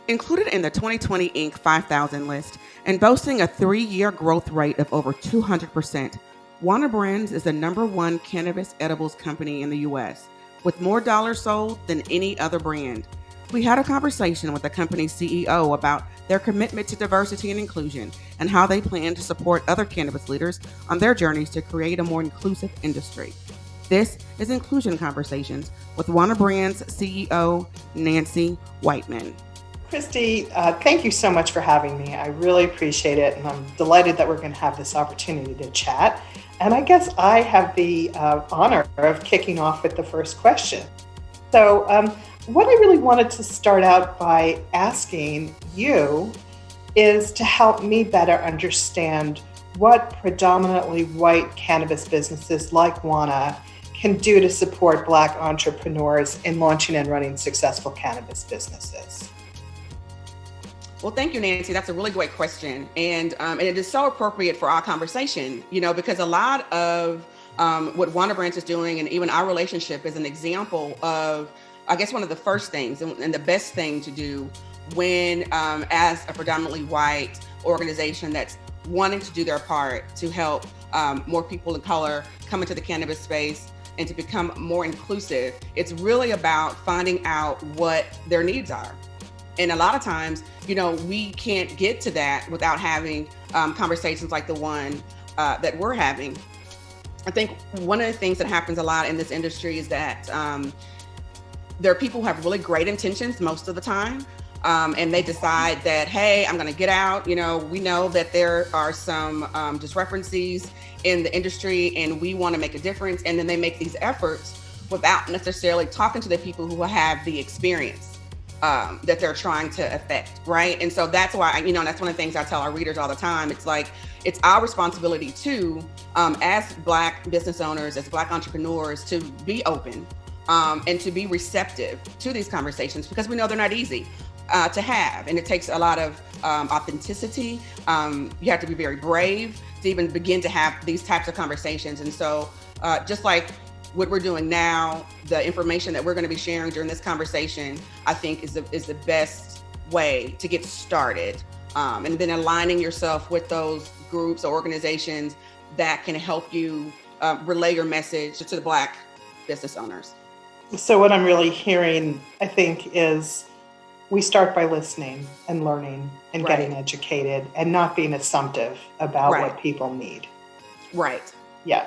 Included in the 2020 Inc. 5000 list and boasting a 3-year growth rate of over 200%, Wana Brands is the #1 cannabis edibles company in the U.S., with more dollars sold than any other brand. We had a conversation with the company's CEO about their commitment to diversity and inclusion and how they plan to support other cannabis leaders on their journeys to create a more inclusive industry. This is Inclusion Conversations with Wana Brands CEO Nancy Whiteman. Christy, thank you so much for having me. I really appreciate it, and I'm delighted that we're going to have this opportunity to chat. And I guess I have the honor of kicking off with the first question. So what I really wanted to start out by asking you is to help me better understand what predominantly white cannabis businesses like Wana can do to support Black entrepreneurs in launching and running successful cannabis businesses. Well, thank you, Nancy. That's a really great question. And it is so appropriate for our conversation, because a lot of what Wana Brands is doing and even our relationship is an example of, I guess, one of the first things and the best thing to do when, as a predominantly white organization that's wanting to do their part to help more people of color come into the cannabis space and to become more inclusive, it's really about finding out what their needs are. And a lot of times, we can't get to that without having conversations like the one that we're having. I think one of the things that happens a lot in this industry is that there are people who have really great intentions most of the time. And they decide that, hey, I'm going to get out. We know that there are some discrepancies in the industry and we want to make a difference. And then they make these efforts without necessarily talking to the people who have the experience that they're trying to affect, right? And so that's why, that's one of the things I tell our readers all the time. It's like, it's our responsibility too, as Black business owners, as Black entrepreneurs, to be open and to be receptive to these conversations, because we know they're not easy to have. And it takes a lot of authenticity. You have to be very brave to even begin to have these types of conversations. And so just like what we're doing now, the information that we're going to be sharing during this conversation, I think is the best way to get started. And then aligning yourself with those groups or organizations that can help you relay your message to the Black business owners. So what I'm really hearing, I think, is we start by listening and learning and getting educated and not being assumptive about what people need. Right. Yeah.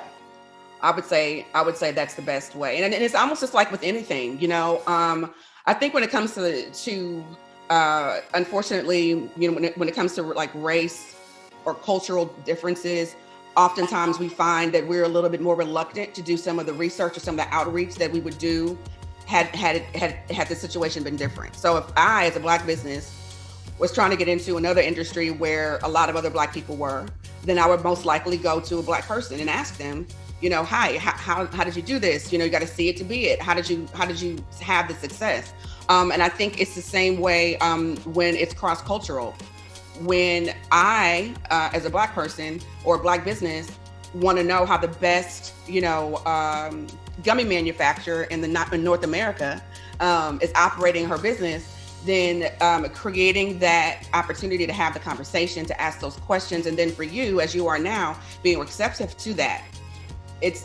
I would say that's the best way. And it's almost just like with anything, I think when it comes to unfortunately, when it comes to like race or cultural differences, oftentimes we find that we're a little bit more reluctant to do some of the research or some of the outreach that we would do had the situation been different. So if I, as a Black business, was trying to get into another industry where a lot of other Black people were, then I would most likely go to a Black person and ask them, hi, how did you do this? You got to see it to be it. How did you have the success? And I think it's the same way when it's cross-cultural. When I, as a Black person or a Black business, want to know how the best, gummy manufacturer in North America is operating her business, then creating that opportunity to have the conversation, to ask those questions, and then for you, as you are now, being receptive to that.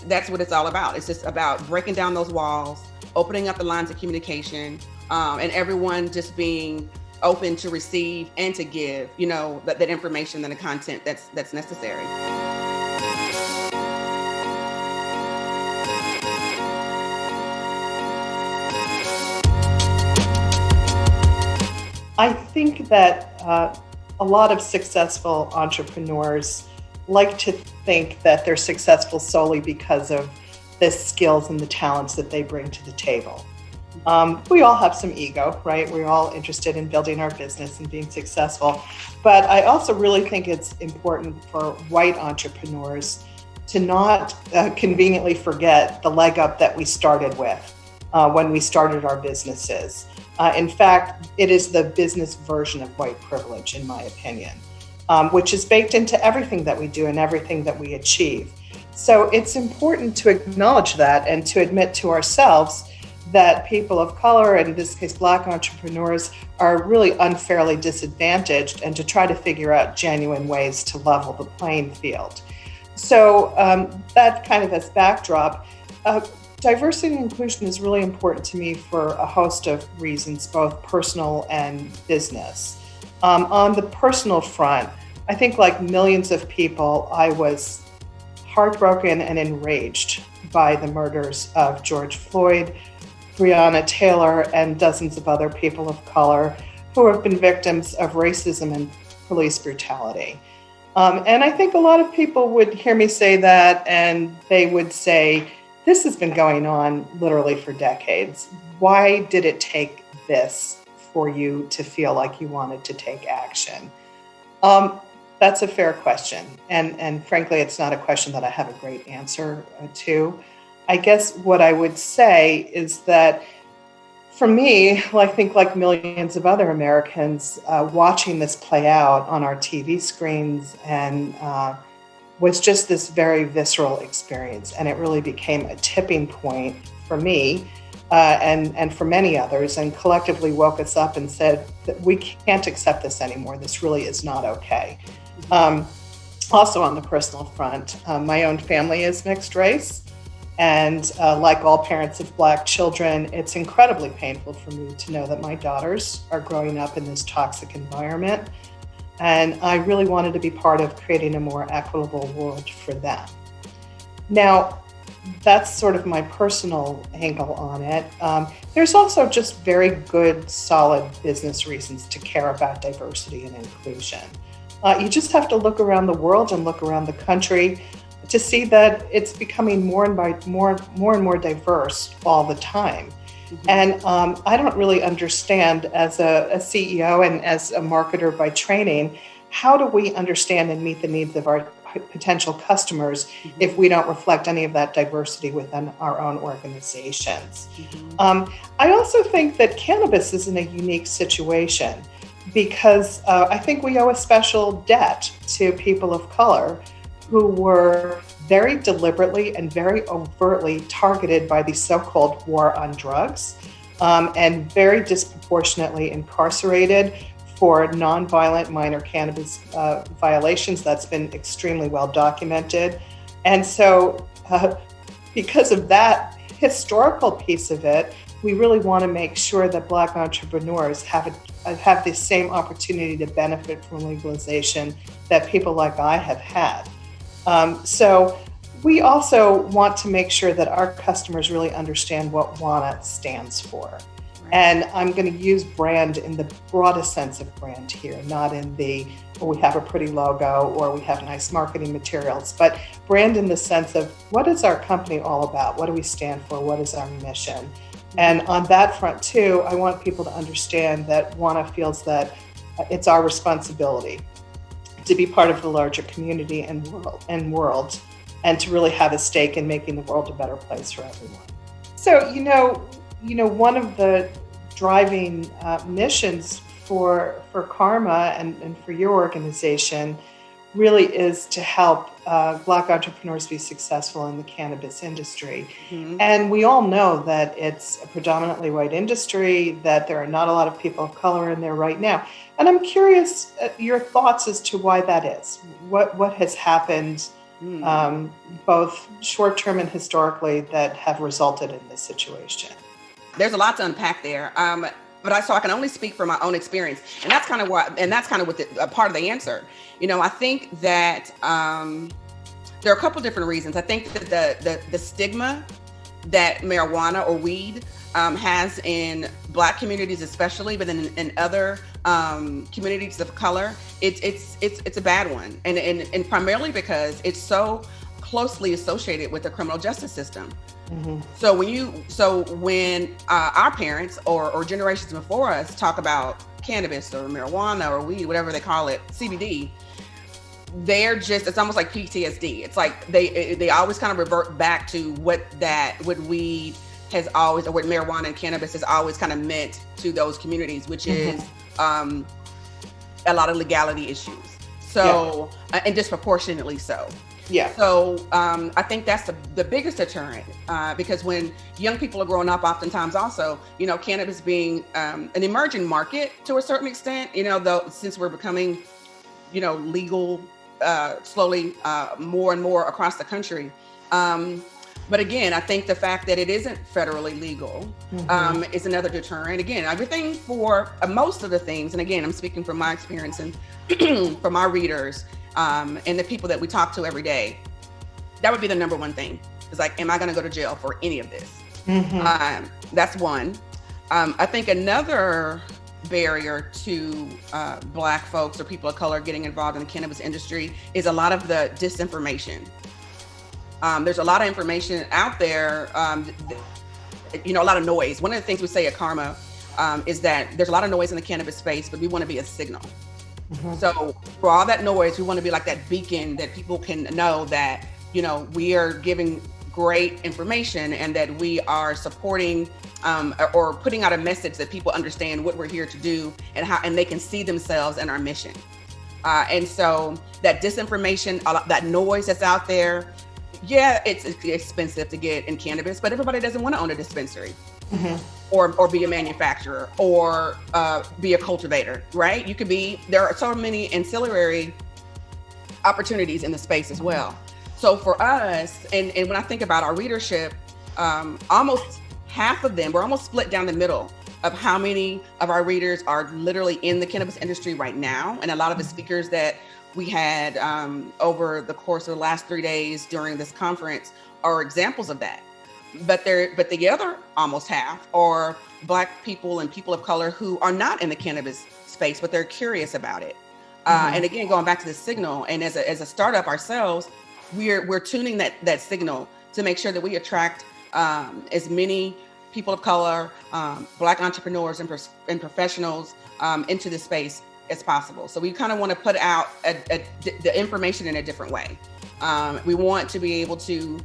That's what it's all about. It's just about breaking down those walls, opening up the lines of communication, and everyone just being open to receive and to give, that information and the content that's necessary. I think that a lot of successful entrepreneurs like to think that they're successful solely because of the skills and the talents that they bring to the table. We all have some ego, right? We're all interested in building our business and being successful. But I also really think it's important for white entrepreneurs to not conveniently forget the leg up that we started with when we started our businesses. In fact, it is the business version of white privilege, in my opinion, which is baked into everything that we do and everything that we achieve. So it's important to acknowledge that and to admit to ourselves that people of color, and in this case Black entrepreneurs, are really unfairly disadvantaged, and to try to figure out genuine ways to level the playing field. So that kind of as backdrop, diversity and inclusion is really important to me for a host of reasons, both personal and business. On the personal front, I think like millions of people, I was heartbroken and enraged by the murders of George Floyd, Breonna Taylor, and dozens of other people of color who have been victims of racism and police brutality. And I think a lot of people would hear me say that, and they would say, this has been going on literally for decades. Why did it take this for you to feel like you wanted to take action? That's a fair question. And frankly, it's not a question that I have a great answer to. I guess what I would say is that for me, I think like millions of other Americans, watching this play out on our TV screens and was just this very visceral experience. And it really became a tipping point for me and for many others, and collectively woke us up and said that we can't accept this anymore. This really is not okay. Also on the personal front, my own family is mixed race. And like all parents of Black children, it's incredibly painful for me to know that my daughters are growing up in this toxic environment. And I really wanted to be part of creating a more equitable world for them. Now, that's sort of my personal angle on it. There's also just very good, solid business reasons to care about diversity and inclusion. You just have to look around the world and look around the country to see that it's becoming more and more diverse all the time. Mm-hmm. And I don't really understand, as a CEO and as a marketer by training, how do we understand and meet the needs of our potential customers if we don't reflect any of that diversity within our own organizations? I also think that cannabis is in a unique situation because I think we owe a special debt to people of color who were very deliberately and very overtly targeted by the so-called war on drugs and very disproportionately incarcerated for nonviolent minor cannabis violations. That's been extremely well documented. And so because of that historical piece of it, we really want to make sure that Black entrepreneurs have the same opportunity to benefit from legalization that people like I have had. So we also want to make sure that our customers really understand what Wana stands for. Right. And I'm going to use brand in the broadest sense of brand here, not in the, we have a pretty logo or we have nice marketing materials, but brand in the sense of what is our company all about? What do we stand for? What is our mission? And on that front too, I want people to understand that Wana feels that it's our responsibility to be part of the larger community and world, and to really have a stake in making the world a better place for everyone. So, you know, one of the driving missions for Karma and for your organization really is to help Black entrepreneurs be successful in the cannabis industry. Mm-hmm. And we all know that it's a predominantly white industry, that there are not a lot of people of color in there right now. And I'm curious your thoughts as to why that is. What has happened, both short-term and historically, that have resulted in this situation? There's a lot to unpack there. But I can only speak from my own experience, and that's kind of what a part of the answer. You know, I think that there are a couple different reasons. I think that the stigma that marijuana or weed has in Black communities, especially, but then in other communities of color, it's a bad one, and primarily because it's so closely associated with the criminal justice system. Mm-hmm. So when our parents or generations before us talk about cannabis or marijuana or weed, whatever they call it, CBD, it's almost like PTSD. It's like they always kind of revert back to what weed has always, or what marijuana and cannabis has always kind of meant to those communities, which is a lot of legality issues. So, and disproportionately so. Yeah. So I think that's the biggest deterrent, because when young people are growing up, oftentimes also, cannabis being an emerging market to a certain extent, though since we're becoming, legal slowly more and more across the country. But again, I think the fact that it isn't federally legal is another deterrent. Again, everything for most of the things, and again, I'm speaking from my experience and from our readers and the people that we talk to every day, that would be the number one thing. Is like, am I going to go to jail for any of this? That's one. I think another barrier to Black folks or people of color getting involved in the cannabis industry is a lot of the disinformation. There's a lot of information out there, a lot of noise. One of the things we say at Karma is that there's a lot of noise in the cannabis space, but we want to be a signal. So for all that noise, we want to be like that beacon that people can know that, we are giving great information and that we are supporting or putting out a message that people understand what we're here to do and they can see themselves in our mission. And so that disinformation, that noise that's out there, yeah, it's expensive to get in cannabis, but everybody doesn't want to own a dispensary or be a manufacturer or be a cultivator, right? There are so many ancillary opportunities in the space as well. So for us, and when I think about our readership, almost half of them, we're almost split down the middle of how many of our readers are literally in the cannabis industry right now. And a lot of the speakers that we had over the course of the last 3 days during this conference are examples of that. But the other almost half are Black people and people of color who are not in the cannabis space, but they're curious about it. And again, going back to the signal, and as a startup ourselves, we're tuning that signal to make sure that we attract as many people of color, Black entrepreneurs and professionals into the space as possible. So we kind of want to put out the information in a different way. We want to be able to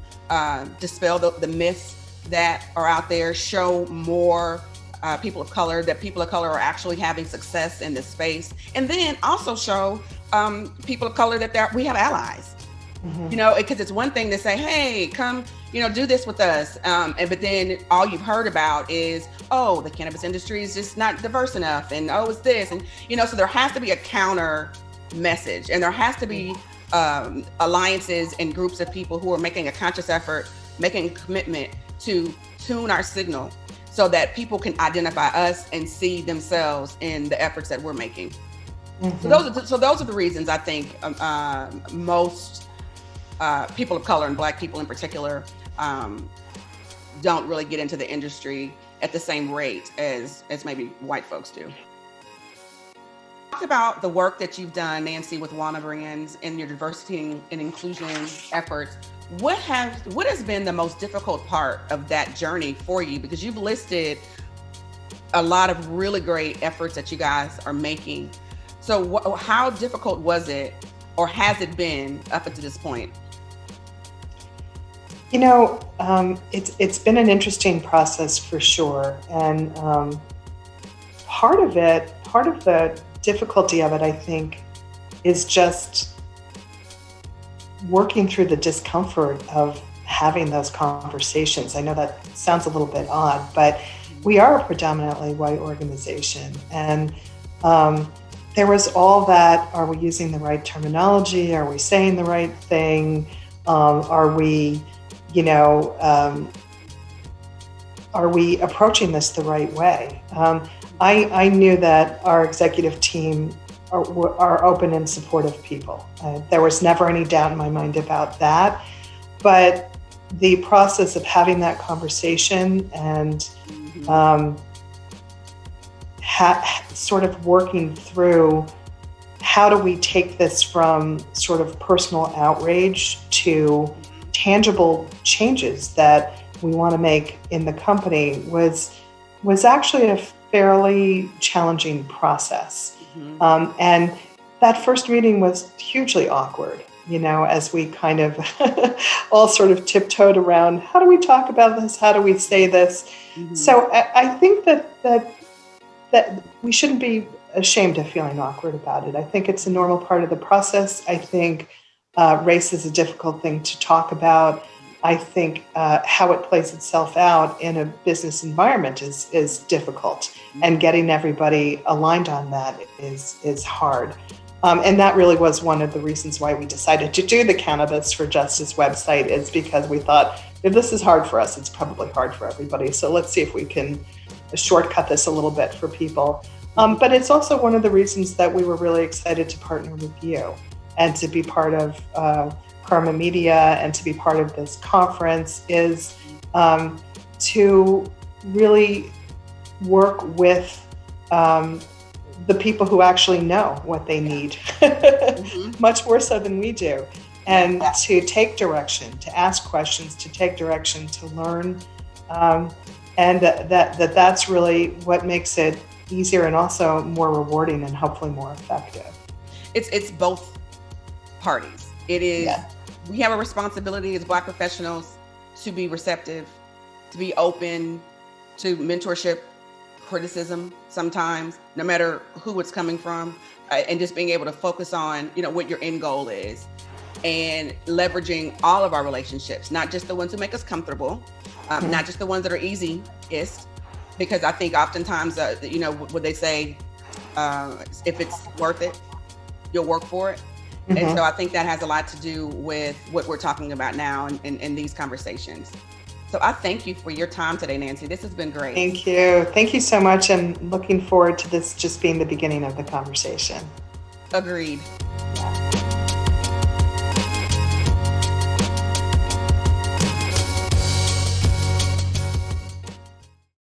dispel the myths that are out there, show more people of color are actually having success in this space, and then also show people of color that we have allies. Because it's one thing to say, hey, come, do this with us. But then all you've heard about is, oh, the cannabis industry is just not diverse enough. And oh, it's this. And, so there has to be a counter message, and there has to be alliances and groups of people who are making a conscious effort, making a commitment to tune our signal so that people can identify us and see themselves in the efforts that we're making. So those are the reasons I think most people of color and Black people in particular don't really get into the industry at the same rate as maybe white folks do. Talk about the work that you've done, Nancy, with Wana brands and your diversity and inclusion efforts. What has been the most difficult part of that journey for you? Because you've listed a lot of really great efforts that you guys are making. So how difficult was it, or has it been up until this point? It's been an interesting process for sure. And part of the difficulty of it, I think, is just working through the discomfort of having those conversations. I know that sounds a little bit odd, but we are a predominantly white organization. And there was all that, are we using the right terminology? Are we saying the right thing? Are we approaching this the right way? I knew that our executive team are open and supportive people. There was never any doubt in my mind about that. But the process of having that conversation and sort of working through how do we take this from sort of personal outrage to tangible changes that we want to make in the company was actually a fairly challenging process. And that first meeting was hugely awkward, as we kind of all sort of tiptoed around, how do we talk about this? How do we say this? So I think that we shouldn't be ashamed of feeling awkward about it. I think it's a normal part of the process. I think race is a difficult thing to talk about. I think how it plays itself out in a business environment is difficult, and getting everybody aligned on that is hard. And that really was one of the reasons why we decided to do the Cannabis for Justice website, is because we thought, if this is hard for us, it's probably hard for everybody. So let's see if we can shortcut this a little bit for people. But it's also one of the reasons that we were really excited to partner with you and to be part of Karma Media and to be part of this conference, is to really work with the people who actually know what they need, much more so than we do, and to take direction, to ask questions, to take direction, to learn, and that's really what makes it easier and also more rewarding and hopefully more effective. It's both parties. It is, we have a responsibility as Black professionals to be receptive, to be open to mentorship, criticism sometimes, no matter who it's coming from, and just being able to focus on, what your end goal is, and leveraging all of our relationships, not just the ones who make us comfortable, not just the ones that are easiest, because I think oftentimes, what they say, if it's worth it, you'll work for it. And so I think that has a lot to do with what we're talking about now in these conversations. So I thank you for your time today, Nancy. This has been great. Thank you. Thank you so much. I'm looking forward to this just being the beginning of the conversation. Agreed. Yeah.